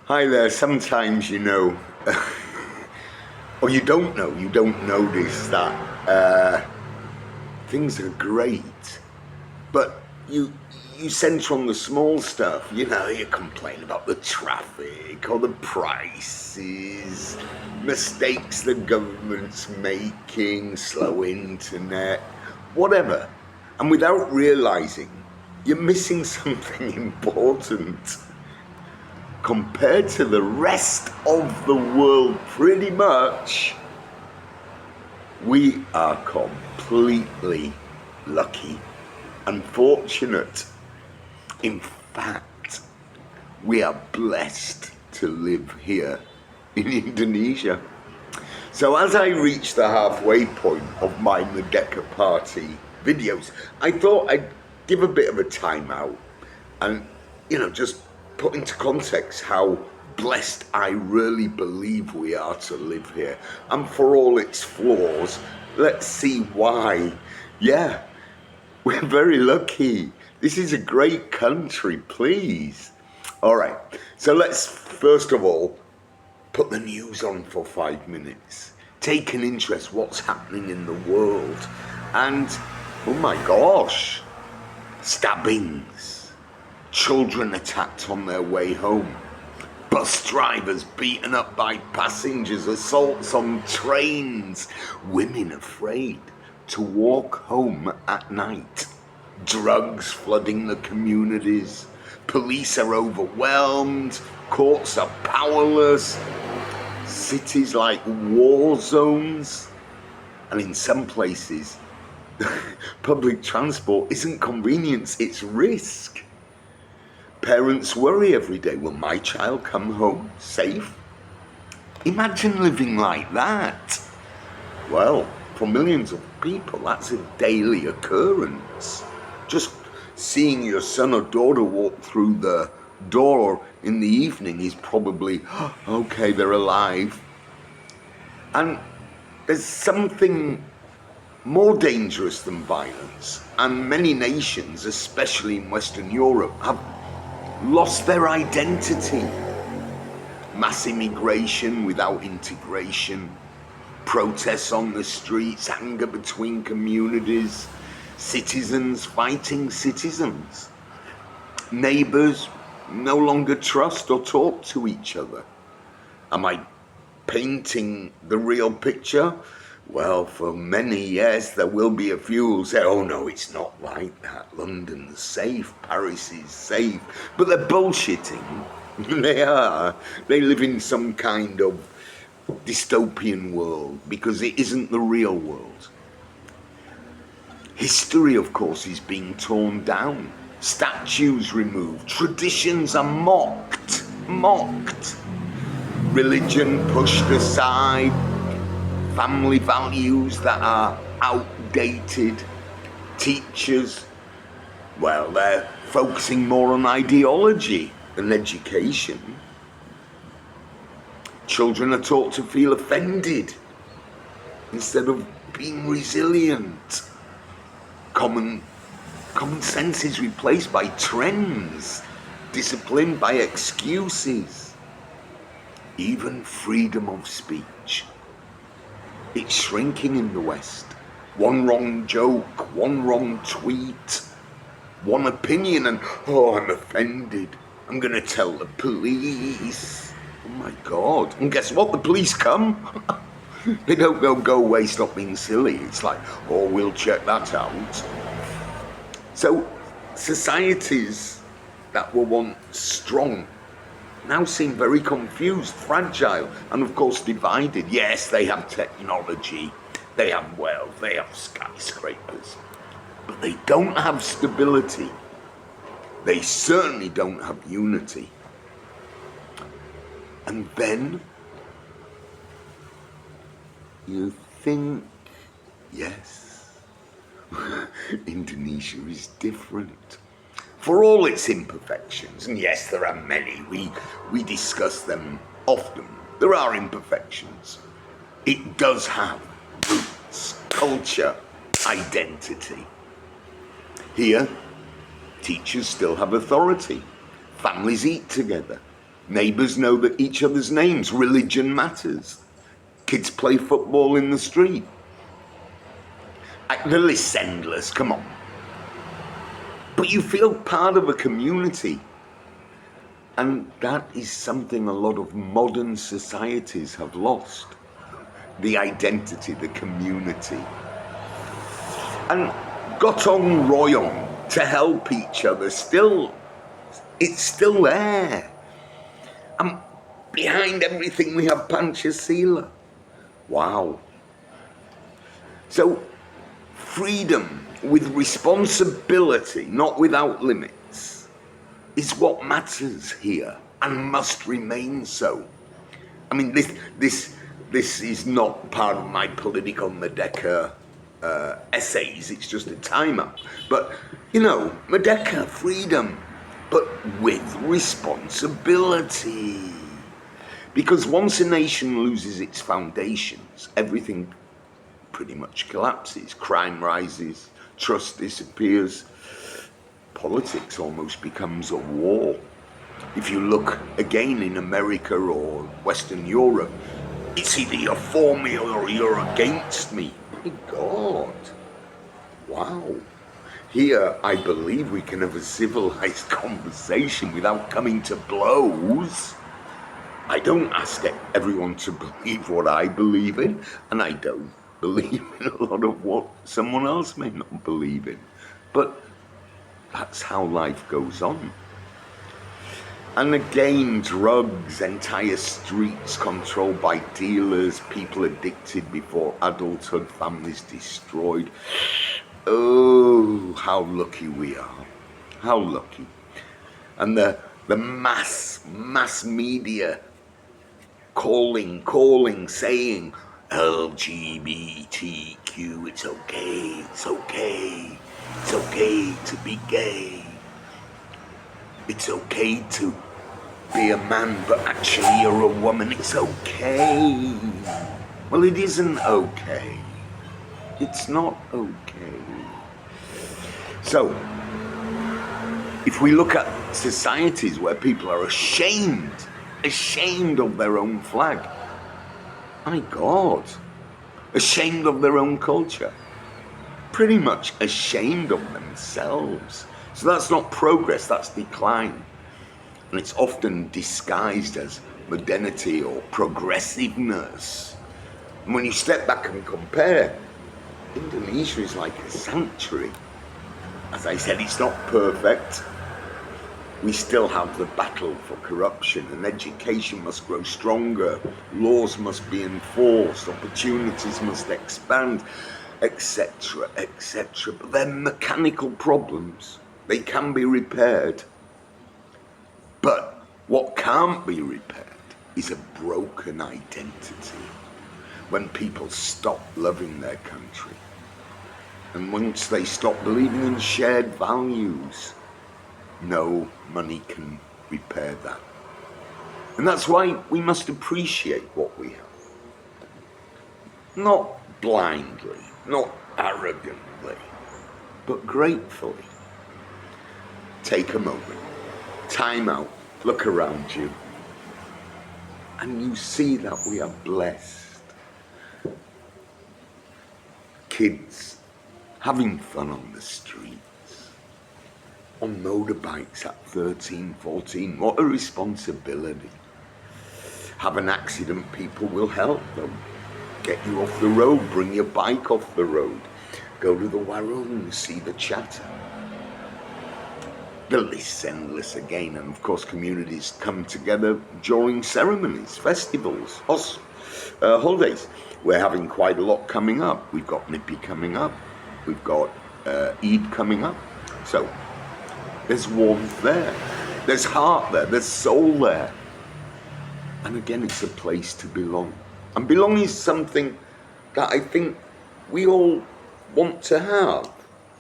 Hi there. Sometimes or you don't notice that things are great, but you center on the small stuff. You complain about the traffic or the prices, mistakes the government's making, slow internet, whatever. And without realizing, you're missing something important. Compared to the rest of the world, pretty much, we are completely lucky and fortunate. In fact, we are blessed to live here in Indonesia. So as I reach the halfway point of my Merdeka Party videos, I thought I'd give a bit of a timeout and, just put into context how blessed I really believe we are to live here. And for all its flaws, let's see why. Yeah, we're very lucky. This is a great country, please. All right, so let's first of all put the news on for 5 minutes. Take an interest what's happening in the world. And, oh my gosh, stabbings, children attacked on their way home, bus drivers beaten up by passengers, assaults on trains, women afraid to walk home at night, drugs flooding the communities, police are overwhelmed, courts are powerless, cities like war zones, and in some places, public transport isn't convenience, it's risk. Parents worry every day, will my child come home safe? Imagine living like that. Well, for millions of people, that's a daily occurrence. Just seeing your son or daughter walk through the door in the evening is probably, okay, they're alive. And there's something more dangerous than violence, and many nations, especially in Western Europe, have lost their identity. Mass immigration without integration, protests on the streets, anger between communities, citizens fighting citizens. Neighbors no longer trust or talk to each other. Am I painting the real picture? Well, for many, yes, there will be a few who say, oh no, it's not like that. London's safe, Paris is safe. But they're bullshitting. They are. They live in some kind of dystopian world because it isn't the real world. History, of course, is being torn down. Statues removed. Traditions are mocked. Religion pushed aside. Family values that are outdated. Teachers, well, they're focusing more on ideology than education. Children are taught to feel offended instead of being resilient. Common sense is replaced by trends, discipline by excuses. Even freedom of speech, it's shrinking in the West. One wrong joke, one wrong tweet, one opinion, and I'm offended. I'm gonna tell the police. Oh my God. And guess what? The police come. They don't go away, stop being silly. It's like, we'll check that out. So societies that were once strong now seem very confused, fragile, and of course divided. Yes, they have technology, they have wealth, they have skyscrapers, but they don't have stability. They certainly don't have unity. And then you think, yes, Indonesia is different. For all its imperfections, and yes, there are many, we discuss them often, there are imperfections. It does have roots, culture, identity. Here, teachers still have authority. Families eat together. Neighbours know that each other's names. Religion matters. Kids play football in the street. The list's endless, come on. But you feel part of a community. And that is something a lot of modern societies have lost. The identity, the community. And gotong royong, to help each other, it's still there. And behind everything we have Panchasila. Wow. So, freedom with responsibility, not without limits, is what matters here and must remain so. I mean, this is not part of my political Merdeka essays, it's just a time-up. But, Merdeka, freedom, but with responsibility. Because once a nation loses its foundations, everything pretty much collapses. Crime rises, trust disappears, politics almost becomes a war. If you look again in America or Western Europe, it's either you're for me or you're against me. My God. Wow. Here, I believe we can have a civilized conversation without coming to blows. I don't ask everyone to believe what I believe in, and I don't believe in a lot of what someone else may not believe in. But that's how life goes on. And again, drugs, entire streets controlled by dealers, people addicted before adulthood, families destroyed. Oh, how lucky we are. How lucky. And the mass media calling, saying, LGBTQ, it's okay to be gay. It's okay to be a man, but actually you're a woman, it's okay. Well, it isn't okay. It's not okay. So, if we look at societies where people are ashamed of their own flag, my God, ashamed of their own culture, pretty much ashamed of themselves. So that's not progress, that's decline. And it's often disguised as modernity or progressiveness. And when you step back and compare, Indonesia is like a sanctuary. As I said, it's not perfect. We still have the battle for corruption, and education must grow stronger, laws must be enforced, opportunities must expand, etc., etc. But they're mechanical problems. They can be repaired. But what can't be repaired is a broken identity. When people stop loving their country, and once they stop believing in shared values, no money can repair that. And that's why we must appreciate what we have. Not blindly, not arrogantly, but gratefully. Take a moment, time out, look around you, and you see that we are blessed. Kids having fun on the streets, on motorbikes at 13, 14, what a responsibility. Have an accident, people will help them. Get you off the road, bring your bike off the road. Go to the warung, see the chatter. The list's endless again, and of course communities come together during ceremonies, festivals, holidays. We're having quite a lot coming up. We've got Nipi coming up, we've got Eid coming up. So there's warmth there, there's heart there, there's soul there. And again, it's a place to belong. And belonging is something that I think we all want to have.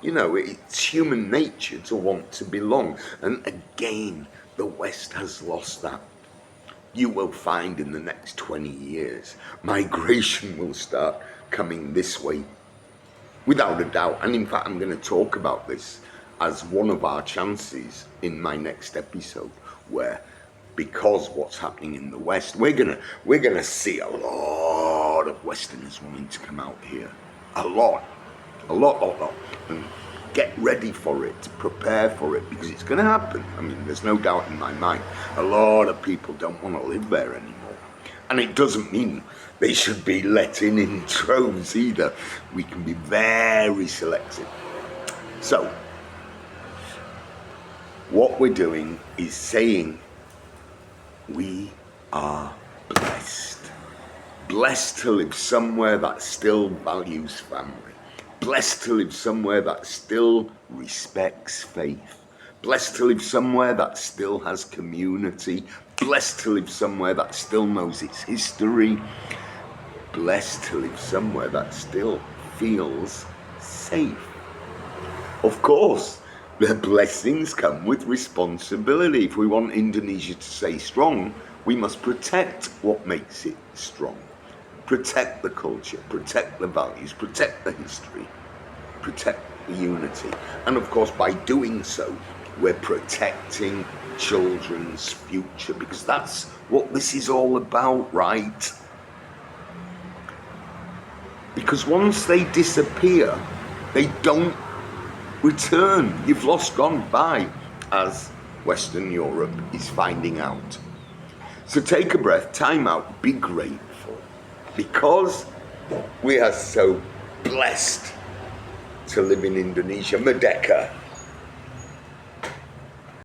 You know, it's human nature to want to belong. And again, the West has lost that. You will find in the next 20 years, migration will start coming this way, without a doubt. And in fact, I'm going to talk about this as one of our chances in my next episode, where because what's happening in the West, we're gonna see a lot of Westerners wanting to come out here. A lot. And get ready for it, prepare for it, because it's going to happen. I mean, there's no doubt in my mind. A lot of people don't want to live there anymore. And it doesn't mean they should be let in droves either. We can be very selective. So, what we're doing is saying we are blessed. Blessed to live somewhere that still values family. Blessed to live somewhere that still respects faith. Blessed to live somewhere that still has community. Blessed to live somewhere that still knows its history. Blessed to live somewhere that still feels safe. Of course, the blessings come with responsibility. If we want Indonesia to stay strong, we must protect what makes it strong. Protect the culture, protect the values, protect the history, protect the unity. And of course, by doing so, we're protecting children's future, because that's what this is all about, right? Because once they disappear, they don't return. You've lost gone by, as Western Europe is finding out. So take a breath, time out, be grateful. Because we are so blessed to live in Indonesia. Merdeka.